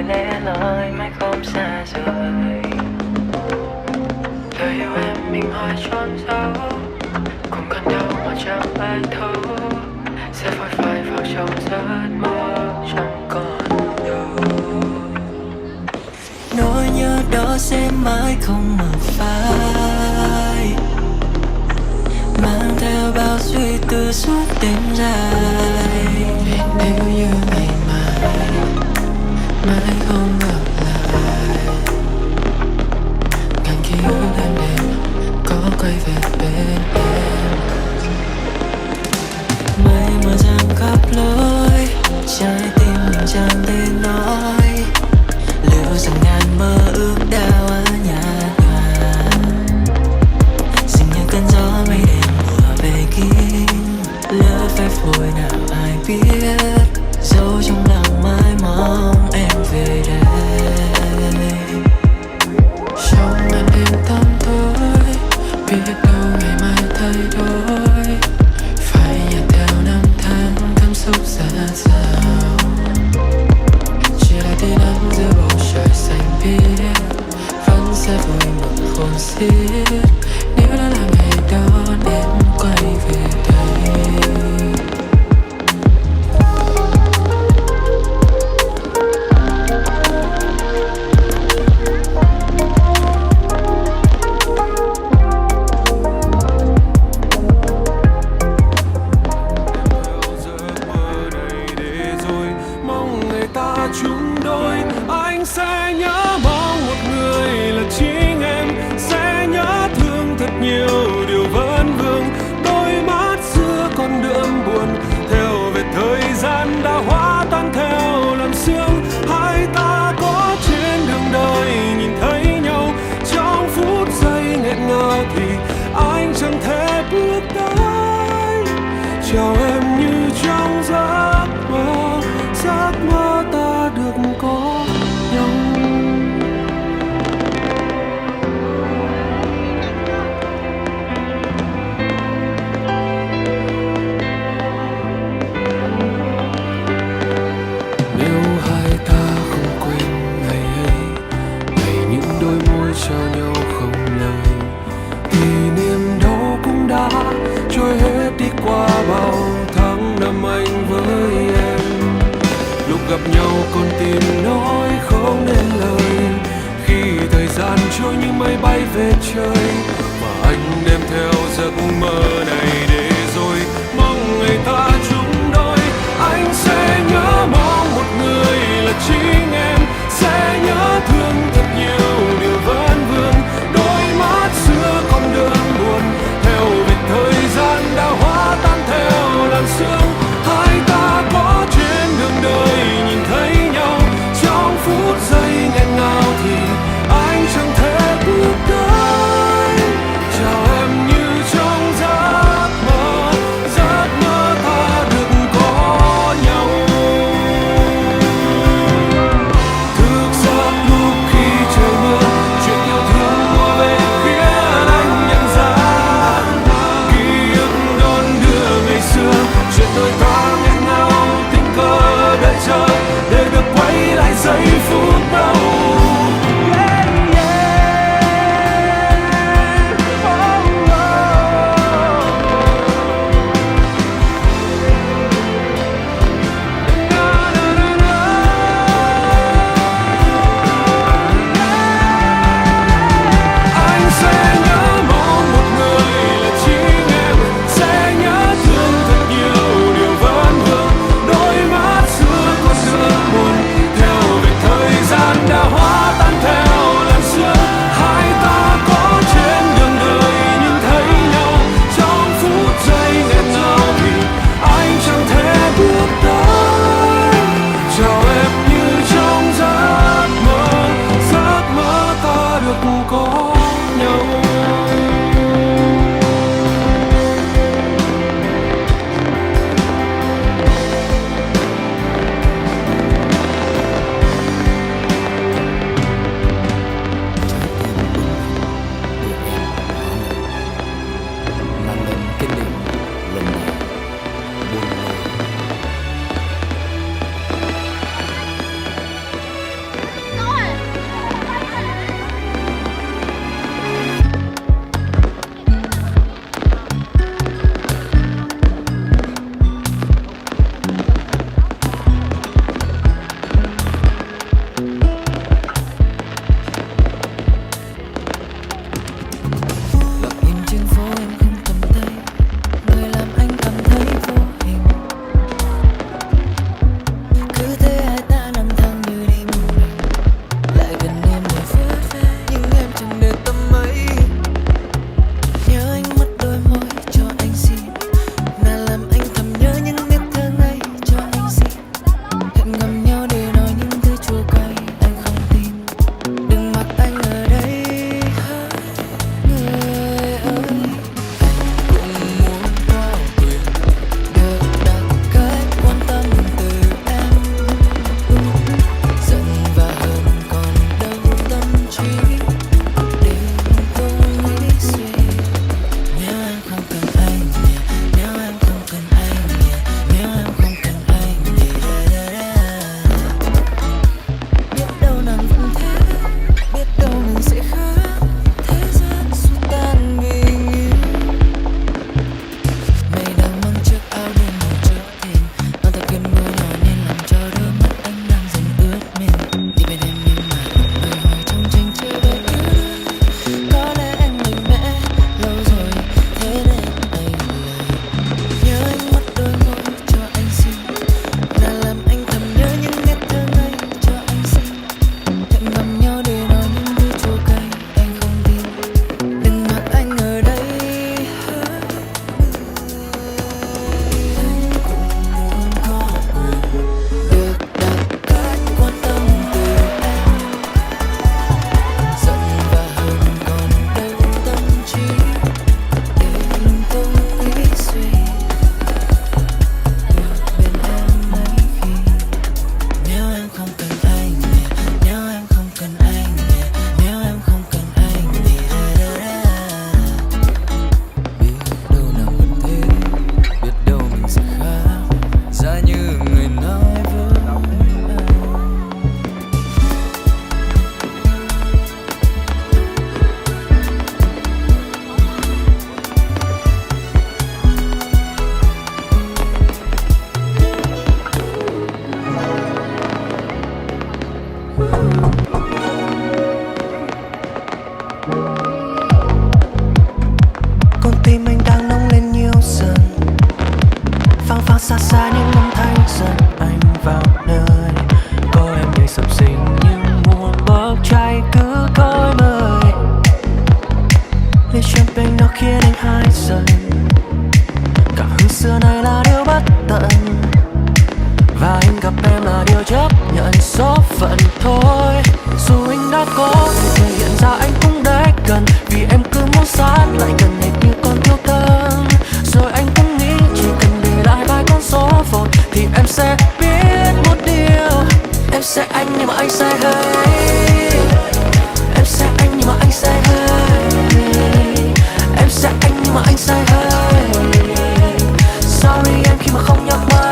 môi lẻ loi mãi không xa rời. Lời yêu em mình hoài trốn giấu, cùng cơn đau mà chẳng ai thấu, sẽ phôi phai vào trong giấc mơ chẳng còn đâu. Nỗi nhớ đó sẽ mãi không mở phai, mang theo bao suy tư suốt đêm dài. Vì nếu như ngày mai mãi không gặp lại, ngàn ký ức em đêm có quay về bên em. Mây mờ giăng khắp lối, trái tim mình chẳng thể nói, liệu rằng ngàn mơ ước đau ở nhạt nhòa. Dường như cơn gió mây đêm mùa về kia, lỡ phép hồi nào ai biết, dẫu trong lòng mãi mong em về đây. Trong màn đêm tăm tối, biết đâu ngày mai thay đổi, phải nhặt theo năm tháng cảm xúc ra sao. Chỉ là tia nắng giữa bầu trời xanh biếc, vẫn sẽ vui mừng khôn xiết nếu đã là ngày đón em quay về đây. Chung đôi anh sẽ nhớ mong một người là chính em, sẽ nhớ thương thật nhiều điều vấn vương, đôi mắt xưa còn đượm buồn theo về thời gian đã hóa tan theo làn sương. Hai ta có trên đường đời nhìn thấy nhau trong phút giây nghẹn ngào thì anh chẳng thể bước tới chào em như trong giấc mơ, giấc mơ ta được có nhau. Nếu hai ta không quên ngày ấy, ngày những đôi môi trao nhau không lời, thì niềm đau cũng đã trôi hết đi qua bao tháng năm anh với em. Lúc gặp nhau con tim nói không nên lời, khi thời gian trôi như mây bay về trời, và anh đem theo giấc mơ này để rồi mong ngày ta chung đôi. Anh sẽ nhớ mong một người là chính em, sẽ nhớ thương thật nhiều điều vấn vương, đôi mắt xưa còn đượm buồn theo vệt thời gian đã hóa tan theo làn sương. Hai ta có trên đường đời nhìn thấy nhau trong phút giây nghẹn ngào thì anh chẳng thể bước tới chào em như trong giấc mơ ta được có nhau. nhưng mà anh sai hay. Em sẽ anh nhưng mà anh sai hay. Em sẽ anh nhưng mà anh sai hay. Sorry em khi mà không nhắc mãi.